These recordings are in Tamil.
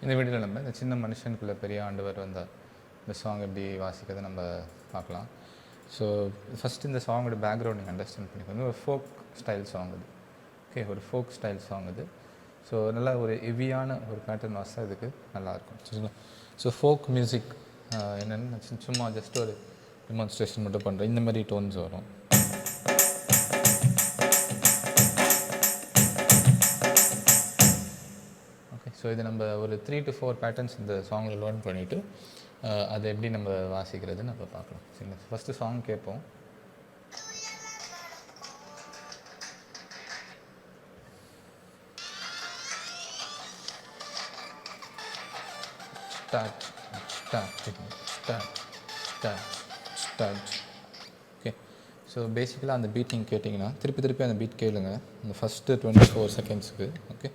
இந்த வீடியோவில் நம்ம இந்த சின்ன மனுஷனுக்குள்ள பெரிய ஆண்டவர் வந்த இந்த சாங் எப்படி வாசிக்கிறதை நம்ம பார்க்கலாம். ஸோ ஃபஸ்ட்டு இந்த சாங்கோட பேக்ரவுண்ட் நீங்கள் அண்டர்ஸ்டாண்ட் பண்ணிக்கோங்க. ஒரு ஃபோக் ஸ்டைல் சாங் இது. ஓகே, ஒரு ஃபோக் ஸ்டைல் சாங் இது. ஸோ நல்லா ஒரு ஹெவியான ஒரு பேட்டர்ன் வாசம் இதுக்கு நல்லாயிருக்கும், சரிங்களா? ஸோ ஃபோக் மியூசிக் என்னென்னு சும்மா ஜஸ்ட் ஒரு டெமான்ஸ்ட்ரேஷன் மட்டும் பண்ணுறேன். இந்த மாதிரி டோன்ஸ் வரும். ஸோ இது நம்ம ஒரு 3 to 4 பேட்டர்ன்ஸ் இந்த சாங்கில் லேர்ன் பண்ணிவிட்டு அதை எப்படி நம்ம வாசிக்கிறது நம்ம பார்க்கலாம், சரிங்களா? ஃபஸ்ட்டு சாங் கேட்போம். Start start start start start. Okay, so பேசிக்கலாக அந்த பீட் நீங்கள் கேட்டிங்கன்னா திருப்பி அந்த பீட் கேளுங்க இந்த ஃபஸ்ட்டு 24 செகண்ட்ஸுக்கு. ஓகே,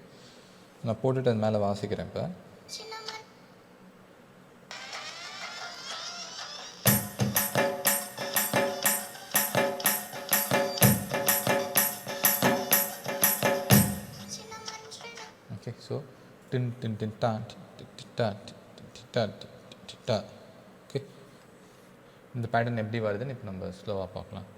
நான் போட்டுட்டு அது மேலே வாசிக்கிறேன். இப்போ ஓகே, ஸோ டின் டின் டின் டாட் டாட் டாட் டா. ஓகே, இந்த பேட்டர்ன் எப்படி வருதுன்னு இப்போ நம்ம ஸ்லோவாக பார்க்கலாம்.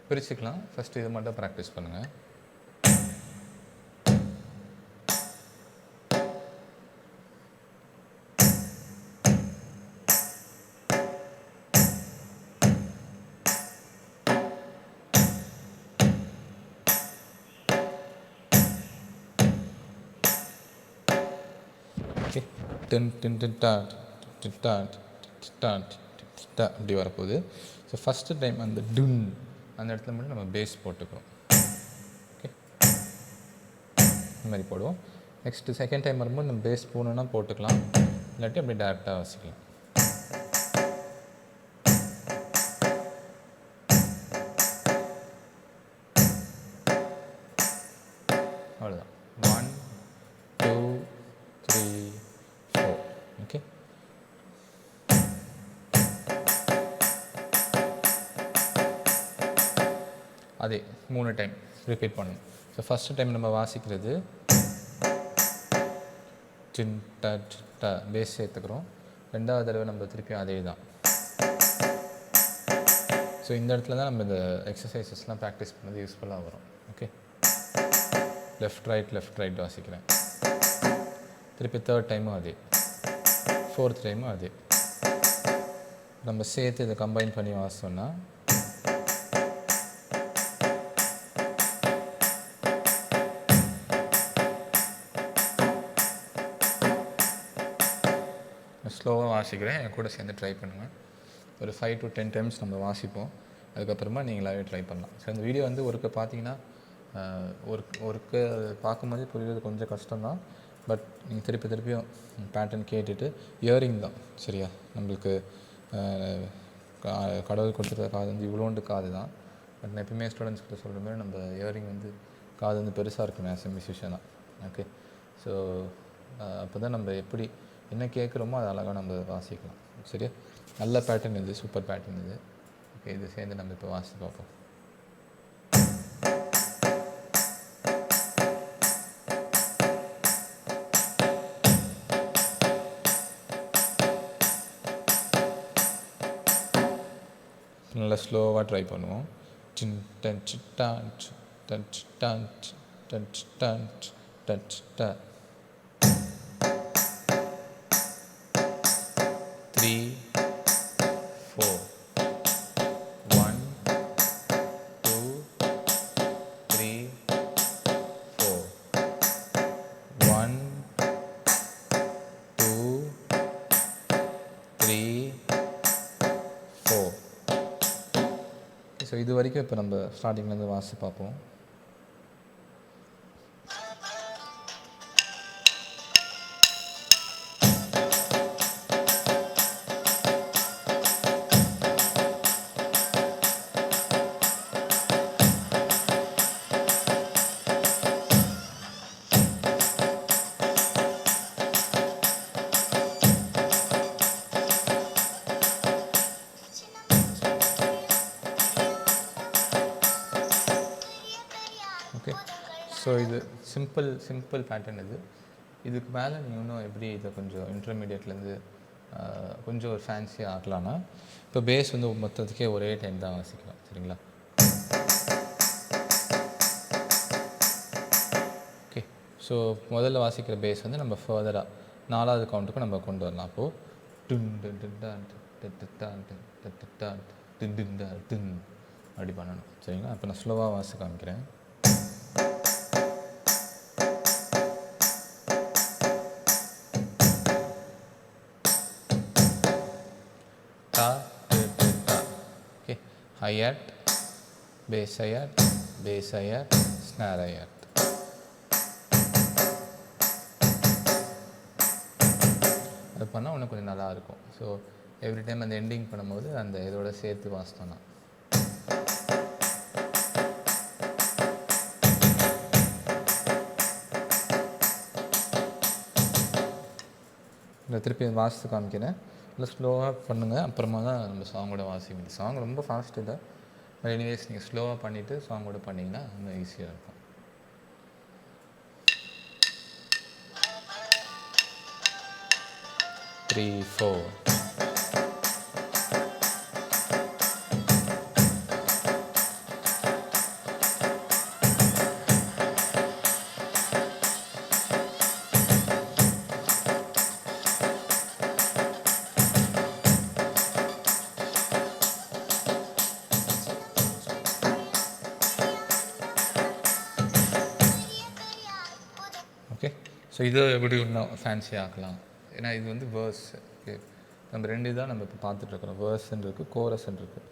பிரிச்சுக்கலாம். ஃபஸ்ட்டு இது மட்டும் ப்ராக்டிஸ் பண்ணுங்கள். ஓகே, டின் டின் டின் டாட் டாட் டாட் டா அப்படி வரப்போகுது. ஸோ ஃபஸ்ட்டு டைம் அந்த டுன் அந்த இடத்துல மட்டும் நம்ம பேஸ் போட்டுக்கிறோம். ஓகே, இந்த மாதிரி போடுவோம். நெக்ஸ்ட்டு செகண்ட் டைம் வரும்போது நம்ம பேஸ் போகணுன்னா போட்டுக்கலாம், இல்லாட்டி அப்படி டேரெக்டாக வாசிக்கலாம். அவ்வளோதான். 1 2 3 4. ஓகே, அதே 3 டைம் ரிப்பீட் பண்ணணும். ஸோ ஃபஸ்ட்டு டைம் நம்ம வாசிக்கிறது சின் டச் ட பேஸ் சேர்த்துக்கிறோம். ரெண்டாவது தடவை நம்ம திருப்பியும் அதே தான். ஸோ இந்த இடத்துல தான் நம்ம இந்த எக்ஸசைசஸ்லாம் ப்ராக்டிஸ் பண்ணது யூஸ்ஃபுல்லாக வரும். ஓகே, லெஃப்ட் ரைட் வாசிக்கிறேன். திருப்பி தேர்ட் டைமும் அதே, ஃபோர்த் டைமும் அதே. நம்ம சேர்த்து இதை கம்பைன் பண்ணி வாசித்தோம்னா ஸ்லோவாக வாசிக்கிறேன். என் கூட சேர்ந்து ட்ரை பண்ணுங்கள். ஒரு 5 to 10 டைம்ஸ் நம்ம வாசிப்போம். அதுக்கப்புறமா நீங்களாகவே ட்ரை பண்ணலாம். ஸோ இந்த வீடியோ வந்து ஒருக்க பார்த்தீங்கன்னா ஒருக்க பார்க்கும்போது புரியுறது கொஞ்சம் கஷ்டம்தான். பட் நீங்கள் திருப்பியும் பேட்டர்ன் கேட்டுட்டு இயரிங் தான், சரியா? நம்மளுக்கு கடவுள் கொடுத்துருக்க காது வந்து இவ்வளோண்டு காது தான். பட் நான் எப்பயுமே ஸ்டூடெண்ட்ஸ் கிட்ட சொல்கிற மாதிரி நம்ம இயரிங் வந்து காது வந்து பெருசாக இருக்கணும் ஆஸ் எ மியூசிஷியனாக. ஓகே, ஸோ அப்போ தான் நம்ம எப்படி என்ன கேட்குறோமோ அது அழகாக நம்ம வாசிக்கலாம், சரியா? நல்ல பேட்டர்ன் இது, சூப்பர் பேட்டர்ன் இது. ஓகே, இது சேர்ந்து நம்ம இப்போ வாசித்து பார்ப்போம். நல்லா ஸ்லோவாக ட்ரை பண்ணுவோம். டின் டச் டாச் டச் டாச் டச் டாச் டச் டா. 3 4 1 2 3 4 1 2 3 4. ஸோ இது வரைக்கும் இப்போ நம்ம ஸ்டார்டிங்லேருந்து வாசித்து பார்ப்போம். ஸோ இது சிம்பிள் பேட்டர்ன் இது. இதுக்கு மேலே நீங்கள் இன்னும் எப்படி இதை கொஞ்சம் இன்டர்மீடியட்லேருந்து கொஞ்சம் ஒரு ஃபேன்சியாக ஆக்கலாம்னா, இப்போ பேஸ் வந்து மொத்தத்துக்கே ஒரே டைம் தான் வாசிக்கலாம். சரிங்களா? ஓகே. ஸோ முதல்ல வாசிக்கிற பேஸ் வந்து நம்ம ஃபர்தராக 4வது கவுண்ட்டுக்கு நம்ம கொண்டு வரலாம். அப்போது அப்படி பண்ணணும். சரிங்களா? அப்போ நான் ஸ்லோவாக வாசி காமிக்கிறேன். Okay. Hi hat, bass hi hat, bass hi hat, snare hi hat. அது பண்ணால் இன்னும் கொஞ்சம் நல்லாயிருக்கும். ஸோ எவ்ரி டைம் அந்த எண்டிங் பண்ணும்போது அந்த இதோட சேர்த்து வாசித்தோன்னா இல்லை திருப்பி வாசித்து காமிக்கிறேன். இல்லை ஸ்லோவாக பண்ணுங்கள். அப்புறமா தான் நம்ம சாங்கோட வாசிக்கணும். சாங் ரொம்ப ஃபாஸ்ட் இல்லை. பட் எனிவேஸ் நீங்கள் ஸ்லோவாக பண்ணிவிட்டு சாங்கோட பண்ணிங்கன்னா இன்னும் ஈஸியாக இருக்கும். த்ரீ, 4. ஓகே. ஸோ இதை எப்படி இன்னும் ஃபேன்சியாக ஆக்கலாம். ஏன்னா இது வந்து வேர்ஸ். ஓகே. நம்ம 2 தான் நம்ம இப்போ பார்த்துட்ருக்குறோம். வேர்ஸ்ன்னு இருக்குது, கோரஸ்ன்னு இருக்குது.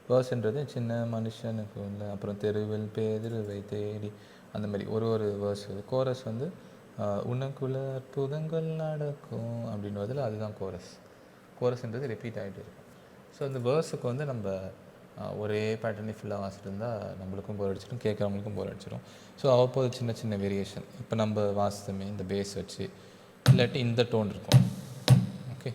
வேர்ஸ்ன்றது சின்ன மனுஷனுக்கு இல்லை, அப்புறம் தெருவில் பேதிருவை தேடி அந்த மாதிரி ஒரு வேர்ஸ். கோரஸ் வந்து உனக்குள்ள அற்புதங்கள் நடக்கும் அப்படின்றதில் அதுதான் கோரஸ். கோரஸ்ன்றது ரிப்பீட் ஆகிட்டு இருக்கும். ஸோ அந்த வேர்ஸுக்கு வந்து நம்ம ஒரே பேட்டர்னே ஃபுல்லாக வாசிட்டு இருந்தால் நம்மளுக்கும் போர் அடிச்சிடும், கேட்குறவங்களுக்கும் போர் அடிச்சிடும். ஸோ அவ்வப்போது சின்ன வேரியேஷன். இப்போ நம்ம வாசித்தமே இந்த பேஸ் வச்சு, இல்லாட்டி இந்த டோன் இருக்கும். ஓகே.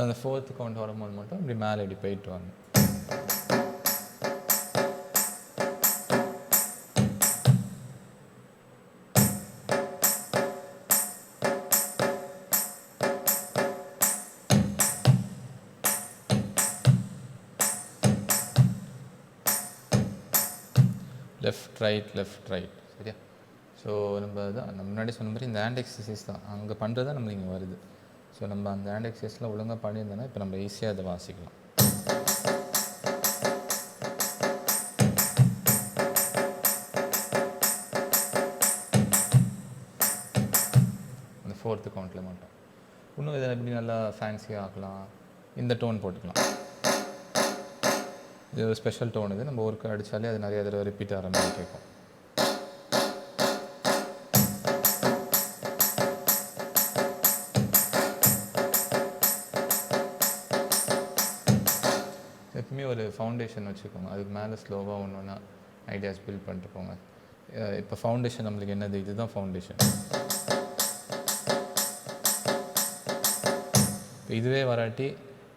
அந்த 4th கவுண்ட் வரும்போது மட்டும் இப்படி மேலே இப்படி போயிட்டு வாங்க. Left right. சரியா? ஸோ நம்ம முன்னாடி சொன்ன மாதிரி இந்த ஹேண்ட் எக்ஸசைஸ் தான் அங்கே பண்ணுறது தான் நம்ம இங்கே வருது. ஸோ நம்ம அந்த ஹேண்ட் எக்ஸசைஸ்லாம் ஒழுங்காக பண்ணியிருந்தோன்னா இப்போ நம்ம ஈஸியாக அதை வாசிக்கலாம். அந்த 4th கவுண்ட்டில் மட்டும் இன்னும் இதை எப்படி நல்லா ஃபேன்சியாக ஆக்கலாம். இந்த டோன் போட்டுக்கலாம். இது ஒரு ஸ்பெஷல் டோன். இது நம்ம ஒர்க்கு அடித்தாலே அது நிறைய தடவை ரிப்பீட் ஆகிற மாதிரி கேட்கும். எப்பவுமே ஒரு ஃபவுண்டேஷன் வச்சுக்கோங்க. அதுக்கு மேலே ஸ்லோவாக ஒன்று ஐடியாஸ் பில்ட் பண்ணிட்டு போங்க. இப்போ ஃபவுண்டேஷன் நம்மளுக்கு என்னது? இதுதான் ஃபவுண்டேஷன். இப்போ இதுவே வராட்டி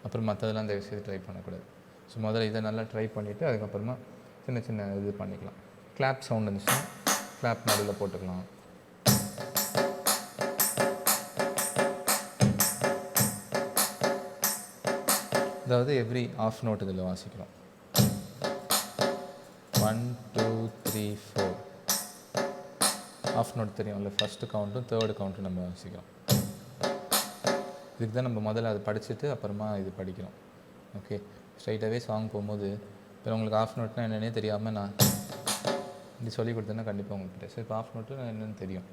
அப்புறம் மற்றதெல்லாம் தயவு செய்து ட்ரை பண்ணக்கூடாது. ஸோ முதல்ல இதை நல்லா ட்ரை பண்ணிவிட்டு அதுக்கப்புறமா சின்ன இது பண்ணிக்கலாம். கிளாப் சவுண்ட் இருந்துச்சுன்னா கிளாப் நடுவில் போட்டுக்கலாம். அதாவது எவ்ரி ஆஃப் நோட் இதில் வாசிக்கிறோம். 1 2 3 4 ஆஃப் நோட் தெரியும்ல. ஃபஸ்ட்டு கவுண்ட்டும் 3rd கவுண்ட்டும் நம்ம வாசிக்கிறோம். இதுக்கு தான் நம்ம முதல்ல அதை படிச்சுட்டு அப்புறமா இது படிக்கிறோம். ஓகே. ஸ்ட்ரைட்டாகவே சாங் போகும்போது இப்போ உங்களுக்கு ஆஃப் நோட்னா என்னென்னே தெரியாமல் நான் இப்படி சொல்லி கொடுத்தேன்னா கண்டிப்பாக உங்களுக்கு சரி இப்போ ஆஃப் நோட்டு நான் என்னென்னு தெரியும்.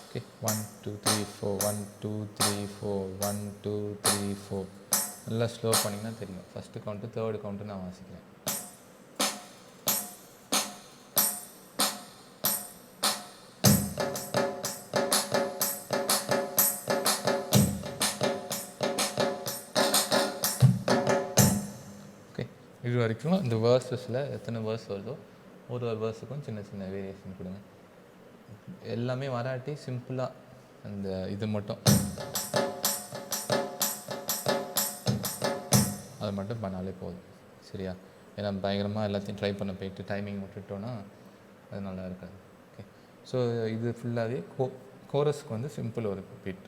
ஓகே. 1 2 3 4 1 2 3 4 1 2 3 4 நல்லா ஸ்லோ பண்ணிங்கன்னா தெரியும். ஃபஸ்ட்டு கவுண்ட்டு 3rd கவுண்ட்டு நான் வாசிக்கிறேன். இது வரைக்கும் இந்த வேர்ஸஸில் எத்தனை வேர்ஸ் வருதோ ஒரு வேர்ஸுக்கும் சின்ன சின்ன வேரியேஷன் கொடுங்க. எல்லாமே வராட்டி சிம்பிளாக அந்த இது மட்டும் அது மட்டும் பண்ணாலே போதும். சரியா? ஏன்னா பயங்கரமாக எல்லாத்தையும் ட்ரை பண்ண போயிட்டு டைமிங் விட்டுட்டோன்னா அது நல்லா இருக்காது. ஓகே, ஸோ இது ஃபுல்லாகவே கோரஸ்க்கு வந்து சிம்பிள் ஒரு பீட்.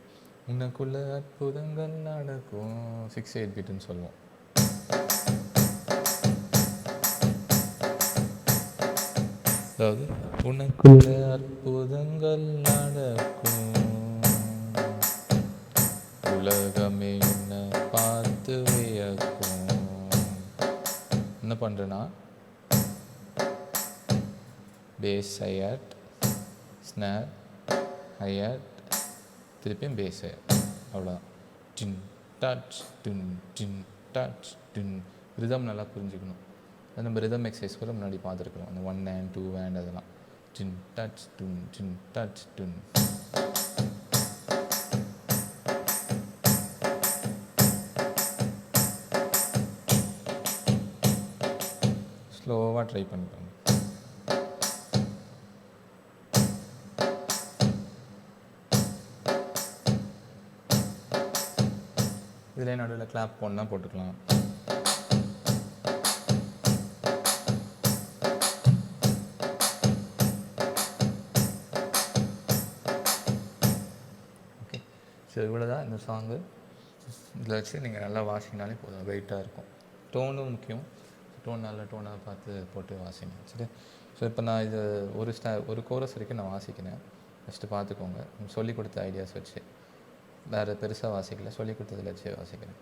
உனக்குள்ள அற்புதங்கள் நடக்கும் 6/8 பீட்டுன்னு சொல்லுவோம். அதாவது உனக்குள்ள அற்புதங்கள் நடக்கும், உலகமே உன்னை பார்த்து வியக்கும். என்ன பண்ணுறேன்னா பேஸ் ஹையட், ஸ்னார் ஹையட், திருப்பியும் பேஸ் ஹையட், அவ்வளோதான். டின் டச் டின் டின் டச் டின். ரிதம் நல்லா புரிஞ்சுக்கணும். அது நம்ம ரிதம் எக்ஸசைஸ் கூட முன்னாடி பார்த்துருக்கோம், அந்த 1 and 2 and அதெல்லாம். டின் டச் டின் டின் டச் டின். ஸ்லோவாக ட்ரை பண்ணிப்பாங்க. இதில் நடுவில் கிளாப் போடணும்னா போட்டுக்கலாம். ஓகே, ஸோ இவ்வளோ தான் இந்த சாங்கு. இதில் வச்சு நீங்கள் நல்லா வாசிங்கனாலே போதும், வெயிட்டாக இருக்கும். டோனும் முக்கியம். டோன் நல்ல டோனாக பார்த்து போட்டு வாசிங்க. சரி, ஸோ இப்போ நான் இது ஒரு கோரஸ் வரைக்கும் நான் வாசிக்கிறேன். ஃபஸ்ட்டு பார்த்துக்கோங்க. சொல்லிக் கொடுத்த ஐடியாஸ் வச்சு, வேறு பெருசாக வாசிக்கல, சொல்லிக் கொடுத்ததில் வச்சு வாசிக்கிறேன்.